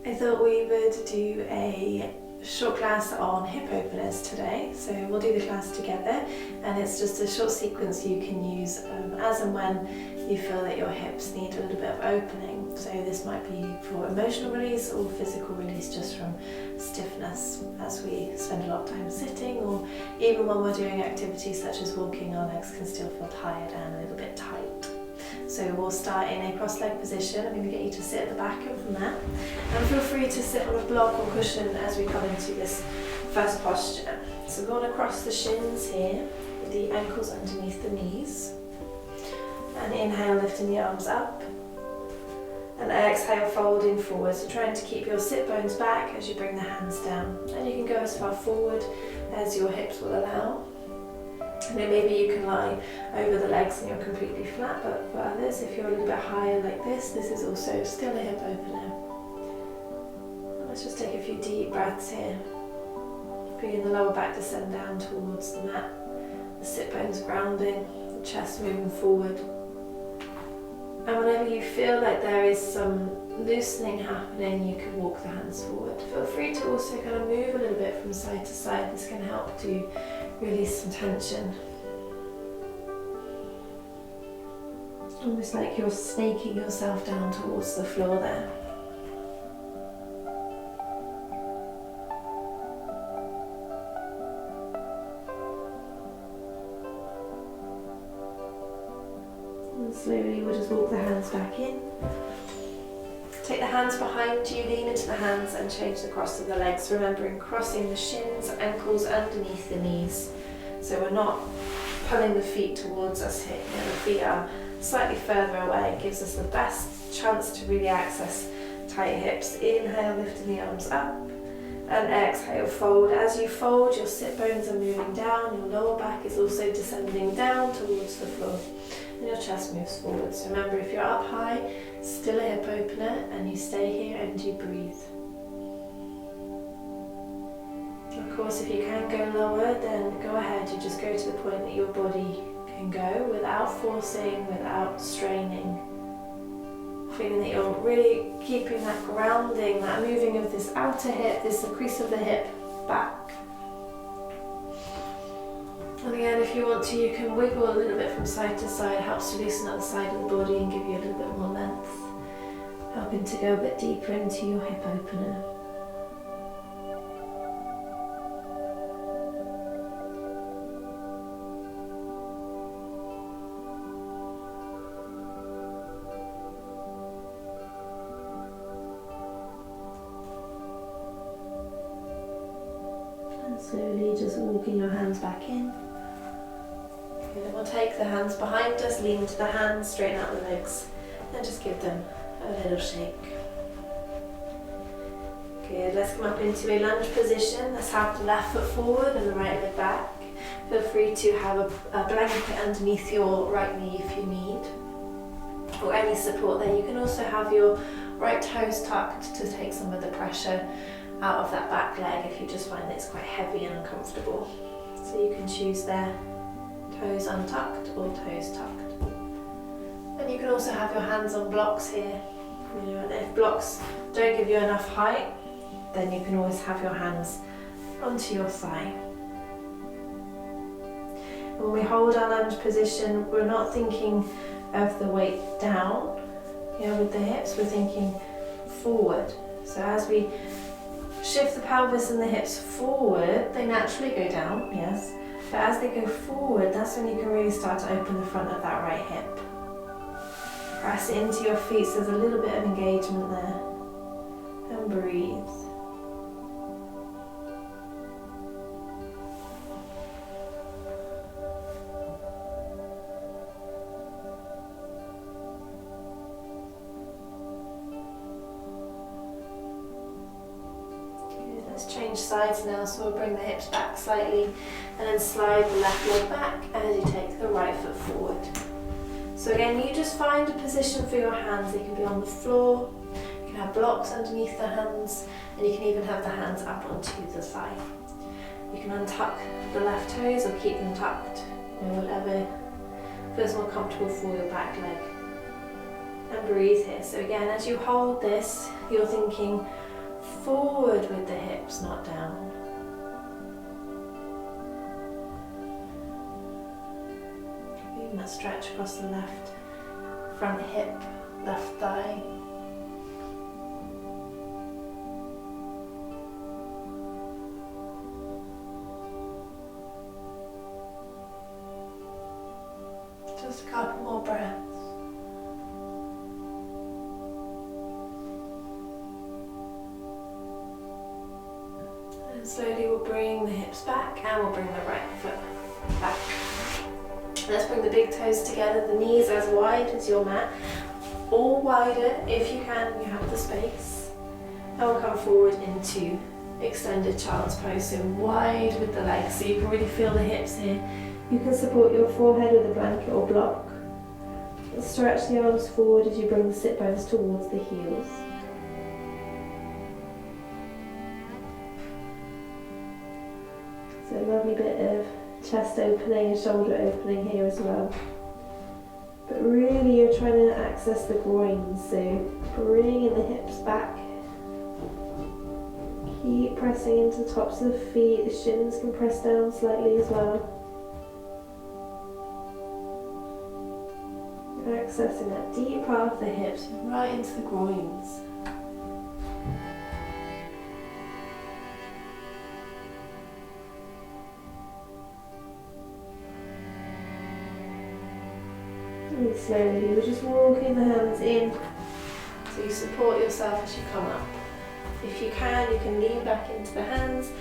I thought we would do a short class on hip openers today. So we'll do the class together, and it's just a short sequence you can use as and when you feel that your hips need a little bit of opening. So this might be for emotional release or physical release just from stiffness as we spend a lot of time sitting, or even when we're doing activities such as walking, our legs can still feel tired and a little bit tight. So we'll start in a cross-leg position. I'm going to get you to sit at the back and from there. And feel free to sit on a block or cushion as we come into this first posture. So we're going to cross the shins here, with the ankles underneath the knees. And inhale, lifting the arms up. And exhale, folding forward. So trying to keep your sit bones back as you bring the hands down. And you can go as far forward as your hips will allow. And then maybe you can lie over the legs and you're completely flat, but for others, if you're a little bit higher like this is also still a hip opener. And let's just take a few deep breaths here. Feeling the lower back descend down towards the mat, the sit bones grounding, the chest moving forward. And whenever you feel like there is some loosening happening, you can walk the hands forward. Feel free to also kind of move a little bit from side to side. This can help to release some tension. Almost like you're snaking yourself down towards the floor there. And slowly we'll just walk the hands back in. Take the hands behind you, lean into the hands and change the cross of the legs, remembering crossing the shins, ankles underneath the knees. So we're not pulling the feet towards us here. The feet are slightly further away. It gives us the best chance to really access tight hips. Inhale, lifting the arms up, and exhale, fold. As you fold, your sit bones are moving down, your lower back is also descending down towards the floor, and your chest moves forward. So remember, if you're up high, still a hip opener, and you stay here and you breathe. Of course, if you can go lower, then go ahead. You just go to the point that your body can go without forcing, without straining. Feeling that you're really keeping that grounding, that moving of this outer hip, the crease of the hip back. And again, if you want to, you can wiggle a little bit from side to side. It helps to loosen up the side of the body and give you a little bit more length, helping to go a bit deeper into your hip opener. And slowly just walking your hands back in. Good, and we'll take the hands behind us, lean into the hands, straighten out the legs, and just give them a little shake. Good, let's come up into a lunge position. Let's have the left foot forward and the right leg back. Feel free to have a blanket underneath your right knee if you need, or any support there. You can also have your right toes tucked to take some of the pressure out of that back leg if you just find that it's quite heavy and uncomfortable. So you can choose there, toes untucked or toes tucked. And you can also have your hands on blocks here. And if blocks don't give you enough height, then you can always have your hands onto your thigh. And when we hold our lunge position, we're not thinking of the weight down, with the hips, we're thinking forward. So as we shift the pelvis and the hips forward, they naturally go down, yes, but as they go forward, that's when you can really start to open the front of that right hip. Press into your feet so there's a little bit of engagement there, and breathe. Change sides now, so we'll bring the hips back slightly and then slide the left leg back as you take the right foot forward. So again, you just find a position for your hands. They can be on the floor, you can have blocks underneath the hands, and you can even have the hands up onto the thigh. You can untuck the left toes or keep them tucked, whatever feels more comfortable for your back leg. And breathe here. So again, as you hold this, you're thinking forward with the hips, not down. Even that stretch across the left front hip, left thigh. Just a couple more breaths. And slowly we'll bring the hips back and we'll bring the right foot back. Let's bring the big toes together, the knees as wide as your mat, or wider if you can, you have the space. And we'll come forward into extended child's pose, so wide with the legs, so you can really feel the hips here. You can support your forehead with a blanket or block. Stretch the arms forward as you bring the sit bones towards the heels. So a lovely bit of chest opening and shoulder opening here as well. But really you're trying to access the groin, so bringing the hips back. Keep pressing into the tops of the feet, the shins can press down slightly as well. Accessing that deep part of the hips right into the groins. And slowly we're just walking the hands in so you support yourself as you come up. If you can lean back into the hands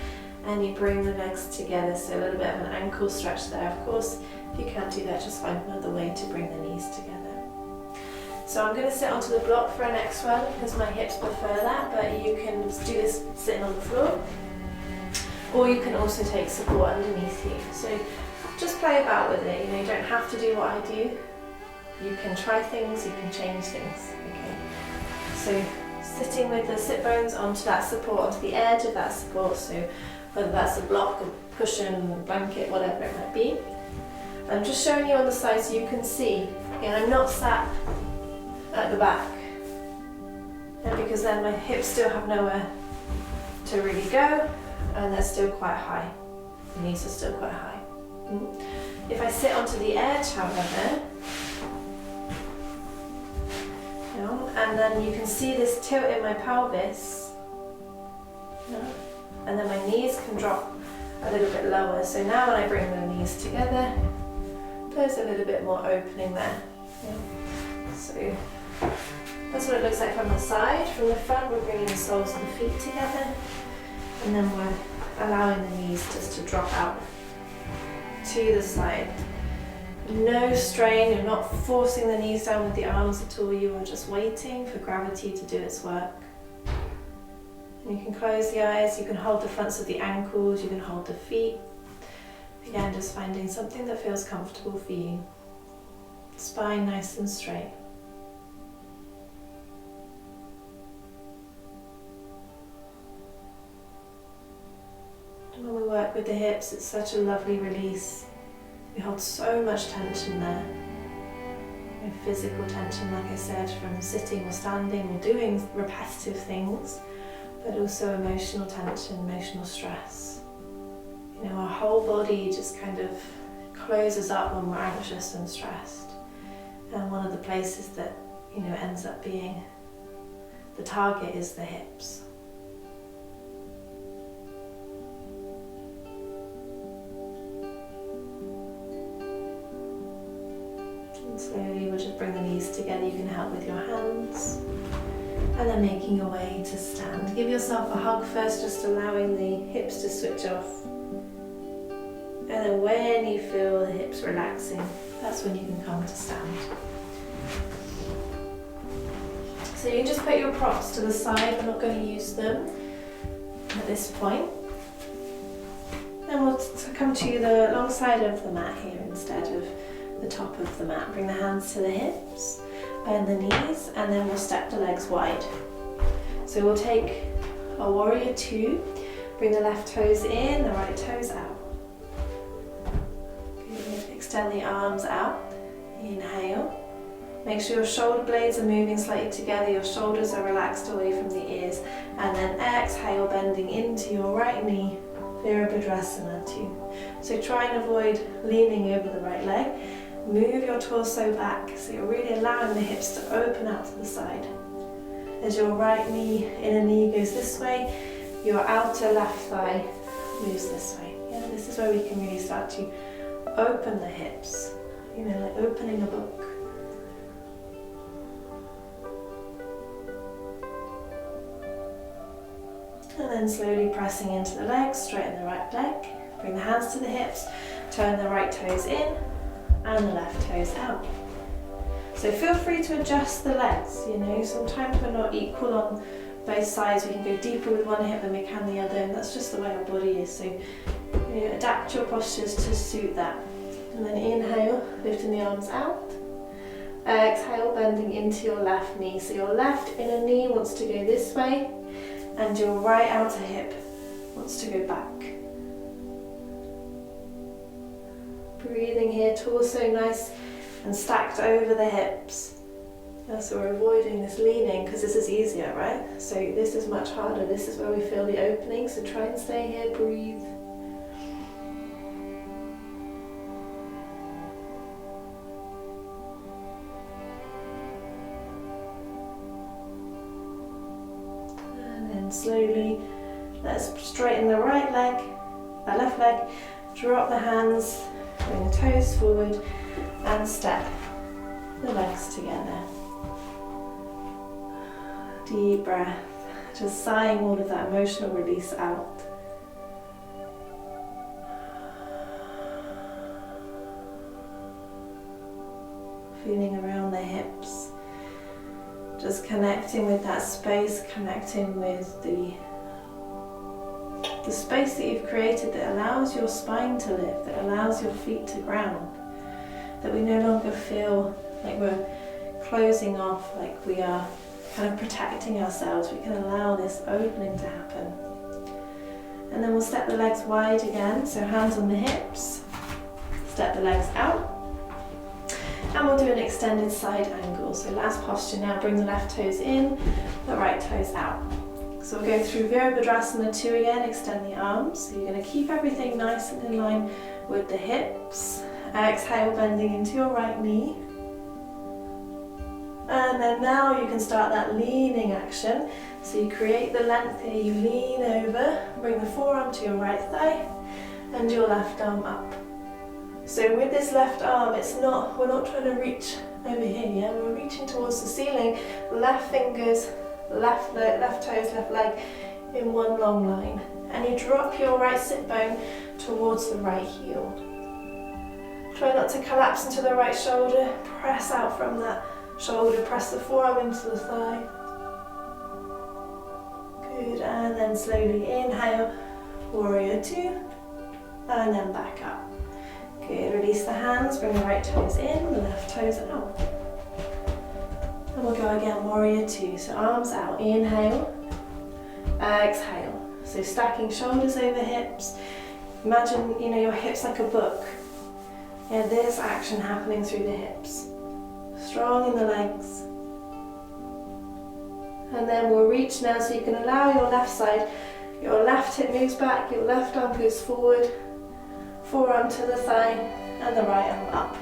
and you bring the legs together, so a little bit of an ankle stretch there. Of course, if you can't do that, just find another way to bring the knees together. So I'm going to sit onto the block for our next one because my hips prefer that, but you can do this sitting on the floor, or you can also take support underneath you. So just play about with it, you don't have to do what I do. You can try things, you can change things. Okay. So sitting with the sit bones onto that support, onto the edge of that support, so whether that's a block, a cushion, blanket, whatever it might be. I'm just showing you on the side so you can see. Again, I'm not sat at the back, because then my hips still have nowhere to really go and they're still quite high. The knees are still quite high. If I sit onto the edge, however, and then you can see this tilt in my pelvis, and then my knees can drop a little bit lower. So now when I bring the knees together, there's a little bit more opening there. So that's what it looks like from the side. From the front, we're bringing the soles of the feet together, and then we're allowing the knees just to drop out to the side. No strain, you're not forcing the knees down with the arms at all, you are just waiting for gravity to do its work. And you can close the eyes, you can hold the fronts of the ankles, you can hold the feet. Again, just finding something that feels comfortable for you. Spine nice and straight. And when we work with the hips, it's such a lovely release. We hold so much tension there. Physical tension, like I said, from sitting or standing or doing repetitive things, but also emotional tension, emotional stress. Our whole body just kind of closes up when we're anxious and stressed. And one of the places that, ends up being the target is the hips. And slowly we'll just bring the knees together. You can help with your hands. And then making your way to stand. Give yourself a hug first, just allowing the hips to switch off. And then when you feel the hips relaxing, that's when you can come to stand. So you just put your props to the side, we're not going to use them at this point. And we'll come to the long side of the mat here instead of the top of the mat. Bring the hands to the hips, bend the knees, and then we'll step the legs wide. So we'll take a warrior two, bring the left toes in, the right toes out. Good. Extend the arms out, inhale, Make sure your shoulder blades are moving slightly together, your shoulders are relaxed away from the ears, and then exhale, bending into your right knee, Virabhadrasana 2. So try and avoid leaning over the right leg. Move your torso back, so you're really allowing the hips to open out to the side. As your right knee, inner knee goes this way, your outer left thigh moves this way. Yeah, this is where we can really start to open the hips, you know, like opening a book. And then slowly pressing into the legs, straighten the right leg, bring the hands to the hips, turn the right toes in and the left toes out. So feel free to adjust the legs, you know, sometimes we're not equal on both sides, we can go deeper with one hip than we can the other, and that's just the way our body is, so you know, adapt your postures to suit that. And then inhale, lifting the arms out. Exhale, bending into your left knee, so your left inner knee wants to go this way, and your right outer hip wants to go back. Breathing here, torso nice and stacked over the hips. Yeah, so we're avoiding this leaning because this is easier, right? So this is much harder. This is where we feel the opening, so try and stay here, breathe. Slowly, let's straighten the right leg, the left leg, drop the hands, bring the toes forward and step the legs together. Deep breath, just sighing all of that emotional release out. Feeling around the hips. Just connecting with that space, connecting with the space that you've created that allows your spine to lift, that allows your feet to ground, that we no longer feel like we're closing off, like we are kind of protecting ourselves. We can allow this opening to happen. And then we'll step the legs wide again, so hands on the hips, step the legs out. And we'll do an extended side angle. So last posture now, bring the left toes in, the right toes out. So we'll go through Virabhadrasana 2 again, extend the arms. So you're going to keep everything nice and in line with the hips. Exhale, bending into your right knee. And then now you can start that leaning action. So you create the length here, you lean over, bring the forearm to your right thigh and your left arm up. So with this left arm, we're not trying to reach over here, yeah? We're reaching towards the ceiling, left fingers, left toes, left leg in one long line. And you drop your right sit bone towards the right heel. Try not to collapse into the right shoulder, press out from that shoulder, press the forearm into the thigh. Good, and then slowly inhale, warrior 2, and then back up. Good, release the hands, bring the right toes in, the left toes out. And we'll go again, warrior 2. So arms out, inhale, exhale. So stacking shoulders over hips. Imagine, you know, your hips like a book. Yeah, there's action happening through the hips. Strong in the legs. And then we'll reach now, so you can allow your left side, your left hip moves back, your left arm goes forward, forearm to the thigh, and the right arm up.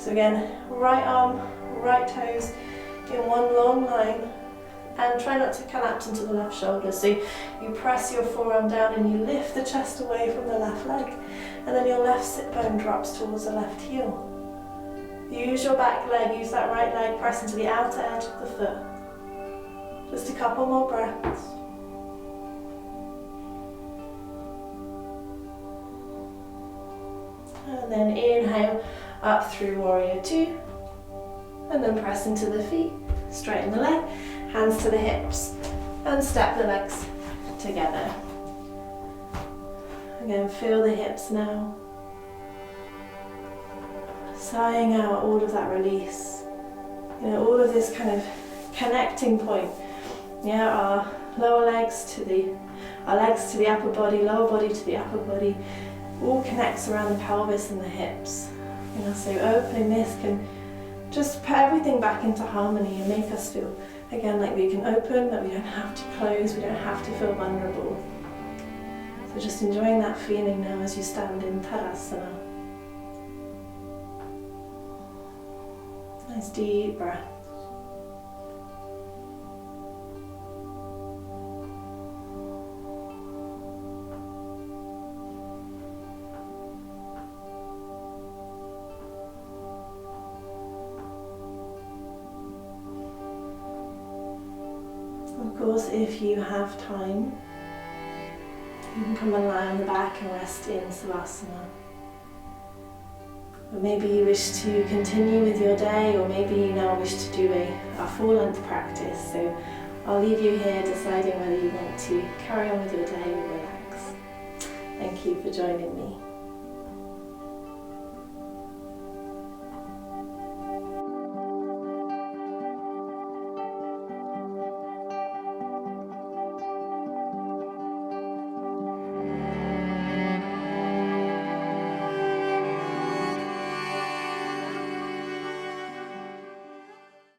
So again, right arm, right toes in one long line, and try not to collapse into the left shoulder. So you press your forearm down and you lift the chest away from the left leg, and then your left sit bone drops towards the left heel. Use your back leg, use that right leg, press into the outer edge of the foot. Just a couple more breaths. And then inhale up through warrior 2, and then press into the feet, straighten the leg, hands to the hips, and step the legs together. Again, feel the hips now. Sighing out all of that release. You know, all of this kind of connecting point. Yeah, our lower legs to our legs to the upper body, lower body to the upper body, all connects around the pelvis and the hips. You know, so opening this can just put everything back into harmony and make us feel, again, like we can open, that we don't have to close, we don't have to feel vulnerable. So just enjoying that feeling now as you stand in Tadasana. Nice deep breath. Of course, if you have time, you can come and lie on the back and rest in Savasana. Or maybe you wish to continue with your day, or maybe you now wish to do a full-length practice. So I'll leave you here deciding whether you want to carry on with your day or relax. Thank you for joining me.